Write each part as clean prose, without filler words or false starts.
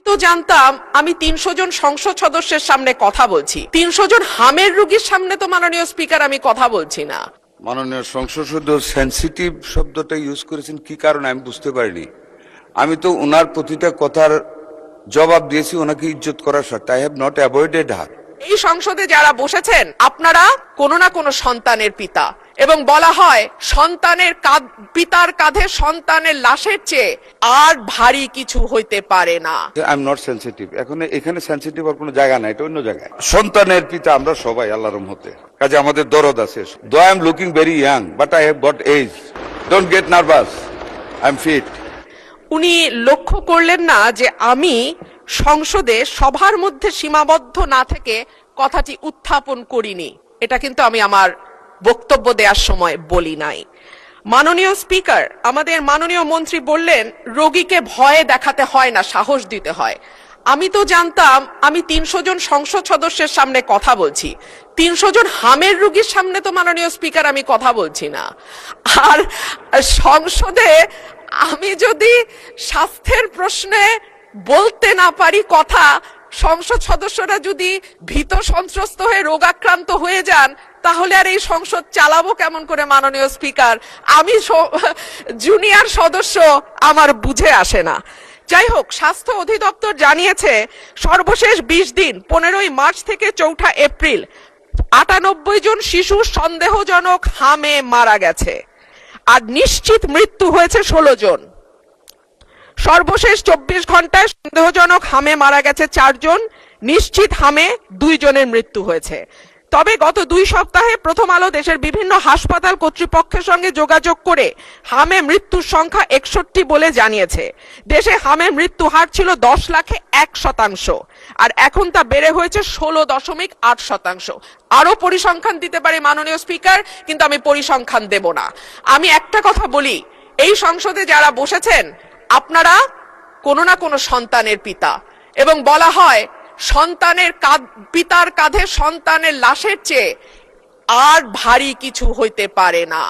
তো জানতাম আমি ৩০০ জন সংসদ সদস্যের সামনে কথা বলছি, ৩০০ জন হামের রোগীর সামনে তো মাননীয় স্পিকার আমি কথা বলছি না। মাননীয় সংসদ সদস্য সেনসিটিভ শব্দটা ইউজ করেছেন কি কারণে আমি বুঝতে পারিনি। আমি তো ওনার প্রতিটা কথার জবাব দিয়েছি ওনাকে ইজ্জত করার স্বার্থে। আই হ্যাভ নট অ্যাভয়েডেড হার। এই সংসদে যারা বসেছেন আপনারা কোনো না কোনো সন্তানের পিতা, এবং বলা হয় সন্তানের পিতার কাঁধে সন্তানের লাশের চেয়ে আর ভারী কিছু হইতে পারে না। I am not sensitive. এখন এখানে সেনসিটিভ আর কোনো জায়গা নাই, এটা অন্য জায়গায়। সন্তানের পিতা আমরা সবাই আল্লাহর রহমতে, কাজে আমাদের দরদ আছে। Though I am looking very young but I have got age. Don't get nervous, I am fit. উনি লক্ষ্য করলেন না যে আমি সংসদে সবার মধ্যে সীমাবদ্ধ না থেকে কথাটি উত্থাপন করিনি। এটা কিন্তু আমি আমার বক্তব্য দেওয়ার সময় বলি নাই। মাননীয় স্পিকার, আমাদের মাননীয় মন্ত্রী বললেন রোগীকে ভয়ে দেখাতে হয় না, সাহস দিতে হয়। আমি তো জানতাম আমি ৩০০ জন সংসদ সদস্যের সামনে কথা বলছি, ৩০০ জন হামের রোগীর সামনে তো মাননীয় স্পিকার আমি কথা বলছি না। আর সংসদে আমি যদি স্বাস্থ্যের প্রশ্নে বলতে না পারি কথা, সংসদ সদস্যরা যদি ভীত সন্ত্রস্ত হয়ে রোগাক্রান্ত হয়ে যান, তাহলে আর এই সংসদ চালাবো কেমন করে মাননীয় স্পিকার? আমি জুনিয়র সদস্য, আমার বুঝে আসে না। যাই হোক, স্বাস্থ্য অধিদপ্তর জানিয়েছে সর্বশেষ ২০ দিন ১৫ই মার্চ থেকে ৪ঠা এপ্রিল ৯৮ জন শিশু সন্দেহজনক হামে মারা গেছে, আর নিশ্চিত মৃত্যু হয়েছে ১৬ জন। সর্বশেষ ২৪ ঘন্টায় সন্দেহজনক হামে মারা গেছে ৪ জন, নিশ্চিত হামে ২ জনের মৃত্যু হয়েছে। তবে গত ২ সপ্তাহে প্রথম আলো দেশের বিভিন্ন হাসপাতাল কর্তৃপক্ষের সঙ্গে যোগাযোগ করে হামে মৃত্যুর সংখ্যা ৬১ বলে জানিয়েছে। দেশে হামে মৃত্যু হার ছিল ১০ লাখে ১%, আর এখন তা বেড়ে হয়েছে ১৬.৮%। আরো পরিসংখ্যান দিতে পারি মাননীয় স্পিকার, কিন্তু আমি পরিসংখ্যান দেব না। আমি একটা কথা বলি, এই সংসদে যারা বসেছেন আপনারা কোনো না কোনো সন্তানের পিতা, এবং বলা হয় সন্তানের পিতার কাঁধে সন্তানের লাশের চেয়ে আর ভারী কিছু হইতে পারে না।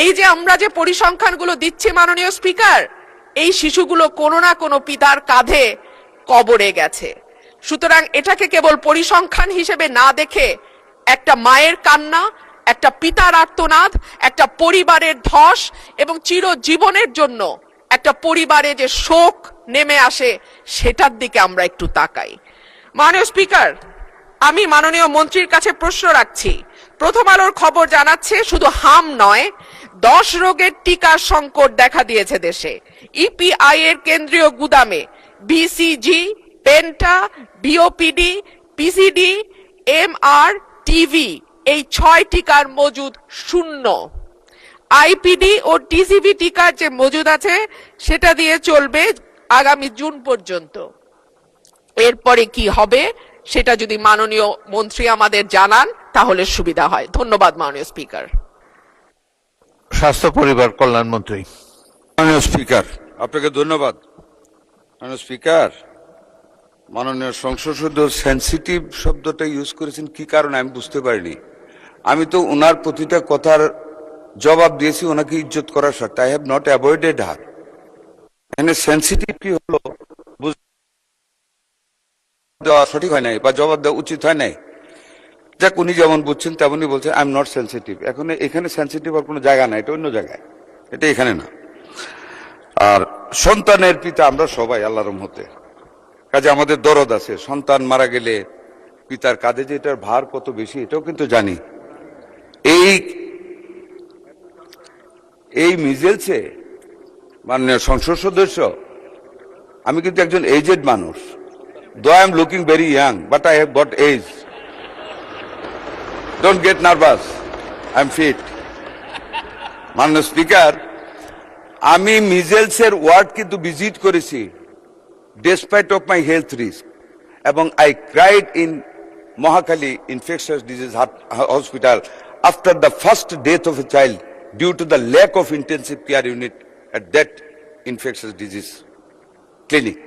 এই যে আমরা যে পরিসংখ্যানগুলো দিচ্ছি মাননীয় স্পিকার, এই শিশুগুলো কোনো না কোনো পিতার কাঁধে কবরে গেছে। সুতরাং এটাকে কেবল পরিসংখ্যান হিসেবে না দেখে একটা মায়ের কান্না, একটা পিতার আর্তনাদ, একটা পরিবারের ধস, এবং চিরজীবনের জন্য একটা পরিবারে যে শোক নেমে আসে, সেটার দিকে আমরা একটু তাকাই। মাননীয় স্পিকার, আমি মাননীয় মন্ত্রীর কাছে প্রশ্ন রাখছি। প্রথম আলোর খবর জানাচ্ছে শুধু হাম নয়, 10 রোগের টিকার সংকট দেখা দিয়েছে দেশে। ইপিআই এর কেন্দ্রীয় গুদামে BCG, penta, BOPD, PCD, MR, TV এই 6 টিকার মজুদ শূন্য। আইপিডি ও টিসিবি টিকার যে মজুদ আছে সেটা দিয়ে চলবে আগামী জুন পর্যন্ত। এরপরে কি হবে সেটা যদি মাননীয় মন্ত্রী আমাদের জানান তাহলে সুবিধা হয়। ধন্যবাদ মাননীয় স্পিকার। স্বাস্থ্য পরিবার কল্যাণ মন্ত্রী। মাননীয় স্পিকার, আপনাকে ধন্যবাদ। মাননীয় স্পিকার, মাননীয় সংসদ সদস্য সেনসিটিভ শব্দটা ইউজ করেছেন কি কারণে আমি বুঝতে পারিনি। আমি তো ওনার প্রতিটা কথার জবাব দিয়েছি ওনাকে ইজ্জত করার স্বার্থে। আই হ্যাভ নট অ্যাভয়েডেড হার। এখানে সেনসিটিভ কি হলো দেওয়া সঠিক হয় নাই, বা জবাব দেওয়া উচিত হয় নাই। যাক, উনি যেমন বুঝছেন তেমনই বলছেন। I am not sensitive. এখন এখানে সেনসিটিভ আর কোনো জায়গা নাই, এটা অন্য জায়গায়, এটা এখানে না। আর সন্তানের পিতা আমরা সবাই আল্লাহর রহমতে, কাজে আমাদের দরদ আছে। সন্তান মারা গেলে পিতার কাঁধে যে এটার ভার কত বেশি এটাও কিন্তু জানি। এই মিজেলসে মাননীয় সংসদ সদস্য, আমি কিন্তু একজন এজেড মানুষ। Though I am looking very young but I have got age. Don't get nervous, I am fit. মাননীয় স্পিকার, আমি মিজেলসের ওয়ার্ড কিন্তু ভিজিট করেছি despite of my health risk, এবং I cried in Mohakhali infectious disease hospital after the first death of a child due to the lack of intensive care unit at that infectious disease clinic.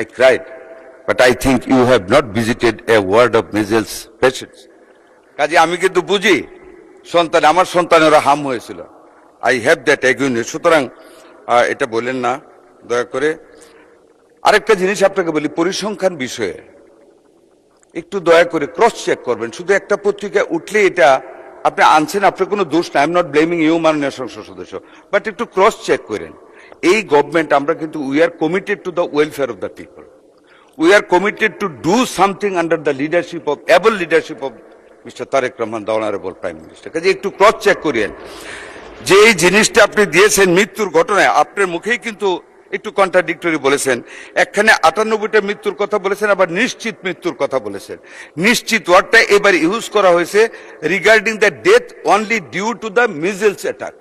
I cried, but I think you have not visited a ward of measles patients. কাজে আমি কিন্তু বুঝি সন্তান, আমার সন্তানেরা হাম হয়েছিল। I have that awareness. সুতরাং এটা বলেন না দয়া করে। আরেকটা জিনিস আপনাকে বলি, পরিসংখ্যান বিষয়ে একটু দয়া করে ক্রস চেক করবেন। শুধু একটা পত্রিকায় উঠলে এটা আপনি আনছেন, আপনার কোনো দোষ না, I am not blaming you মাননীয় সংসদ সদস্য, বাট একটু ক্রস চেক করেন। এই গভর্নমেন্ট আমরা কিন্তু we are committed to the welfare of the people, we are committed to do something under the leadership of able leadership of Mister Tarique Rahman, the honourable prime minister. কাজে একটু cross check করেন যে এই জিনিসটা আপনি দিয়েছেন মৃত্যুর ঘটনায়, আপনার মুখেই কিন্তু একটু কন্ট্রাডিক্টরি বলেছেন। একখানে 98টা মৃত্যুর কথা বলেছেন, আবার নিশ্চিত মৃত্যুর কথা বলেছেন। নিশ্চিত ওয়ার্ডটা এবার ইউজ করা হয়েছে regarding the death only due to the measles attack,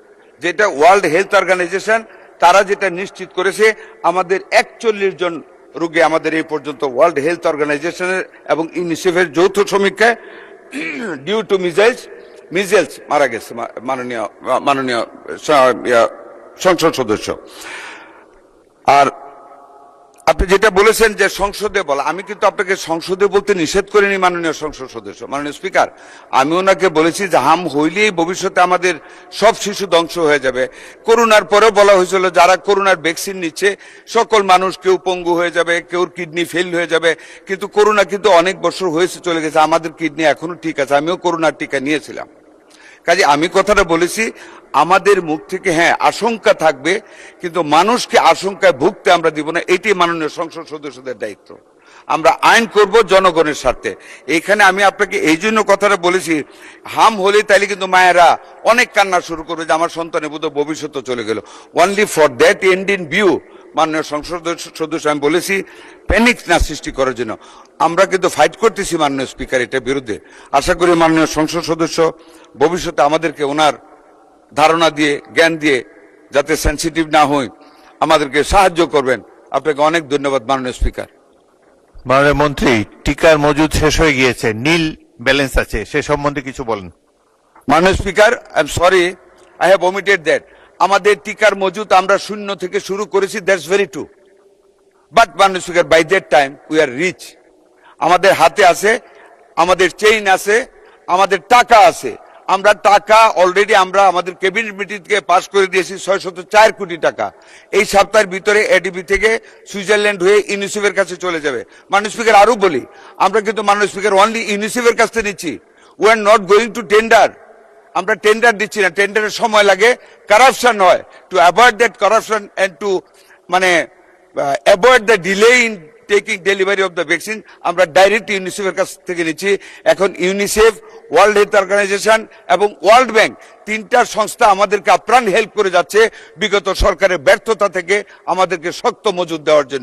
যেটা ওয়ার্ল্ড হেলথ অর্গানাইজেশন তারা যেটা নিশ্চিত করেছে। আমাদের 41 জন রোগী আমাদের এই পর্যন্ত ওয়ার্ল্ড হেলথ অর্গানাইজেশনের এবং ইউনিসেফের যৌথ সমীক্ষায় ডিউ টু মিজেলস মারা গেছে মাননীয় সংসদ সদস্য। আর আপনি যেটা বলেছেন যে সংসদে বলা, আমি কিন্তু আপনাকে সংসদে বলতে নিষেধ করিনি মাননীয় সংসদ সদস্য। মাননীয় স্পিকার, আমি ওনাকে বলেছি যে হাম হইলেই ভবিষ্যতে আমাদের সব শিশু ধ্বংস হয়ে যাবে। করোনার পরেও বলা হয়েছিল যারা করোনার ভ্যাকসিন নিচ্ছে সকল মানুষ, কেউ পঙ্গু হয়ে যাবে, কেউ কিডনি ফেল হয়ে যাবে, কিন্তু করোনা কিন্তু অনেক বছর হয়েছে চলে গেছে, আমাদের কিডনি এখনো ঠিক আছে, আমিও করোনার টিকা নিয়েছিলাম। কাজে আমি কথাটা বলেছি, আমাদের মুখ থেকে হ্যাঁ আশঙ্কা থাকবে, কিন্তু মানুষকে আশঙ্কায় ভুগতে আমরা দিব না, এটি মাননীয় সংসদ সদস্যদের দায়িত্ব। আমরা আইন করব জনগণের স্বার্থে। এইখানে আমি আপনাকে এই জন্য কথাটা বলেছি, হাম হলে তাইলে কিন্তু মায়েরা অনেক কান্না শুরু করবে যে আমার সন্তানের বোধহয় ভবিষ্যৎ চলে গেল। Only for that end in view মাননীয় সংসদ সদস্য আমি বলেছি প্যানিক না সৃষ্টি করার জন্য আমরা কিন্তু ফাইট করতেছি মাননীয় স্পিকার এটার বিরুদ্ধে। আশা করি মাননীয় সংসদ সদস্য ভবিষ্যতে আমাদেরকে ওনার ধারণা দিয়ে, জ্ঞান দিয়ে যাতে সেন্সিটিভ না হই আমাদেরকে সাহায্য করবেন। আপনাকে অনেক ধন্যবাদ মাননীয় স্পিকার। মাননীয় মন্ত্রী, টিকার মজুদ শেষ হয়ে গিয়েছে, নীল ব্যালেন্স আছে, সে সম্বন্ধে কিছু বলেন। মাননীয় speaker, I am sorry, I have omitted that. আমাদের টিকার মজুদ আমরা শূন্য থেকে শুরু করেছি, দ্যাটস ভেরি ট্রু, বাট মাননীয় speaker by that time we are reach. আমাদের হাতে আছে, আমাদের চেইন আছে, আমাদের টাকা আছে। আমরা টাকা অলরেডি আমরা আমাদের ক্যাবিনেট মিটিং থেকে পাস করে দিয়েছি 604 কোটি টাকা। এই সপ্তাহের ভিতরে এডিবি থেকে সুইজারল্যান্ড হয়ে ইউনিসেফের কাছে চলে যাবে। মাননীয় স্পিকার আরো বলি, আমরা কিন্তু মাননীয় স্পিকার অনলি ইউনিসেফের কাছ থেকে নিচ্ছি, we are not going to tender. আমরা টেন্ডার দিচ্ছি না, টেন্ডারের সময় লাগে, কারাপশন হয়। To avoid that corruption and to avoid the delay in taking delivery of the vaccine আমরা ডাইরেক্ট ইউনিসেফের কাছ থেকে নিচ্ছি। এখন ইউনিসেফ, ওয়ার্ল্ড হেলথ অর্গানাইজেশন এবং ওয়ার্ল্ড ব্যাংক তিনটা সংস্থা আমাদেরকে আপ্রাণ হেল্প করে যাচ্ছে বিগত সরকারের ব্যর্থতা থেকে আমাদেরকে শক্ত মজুদ দেওয়ার জন্য।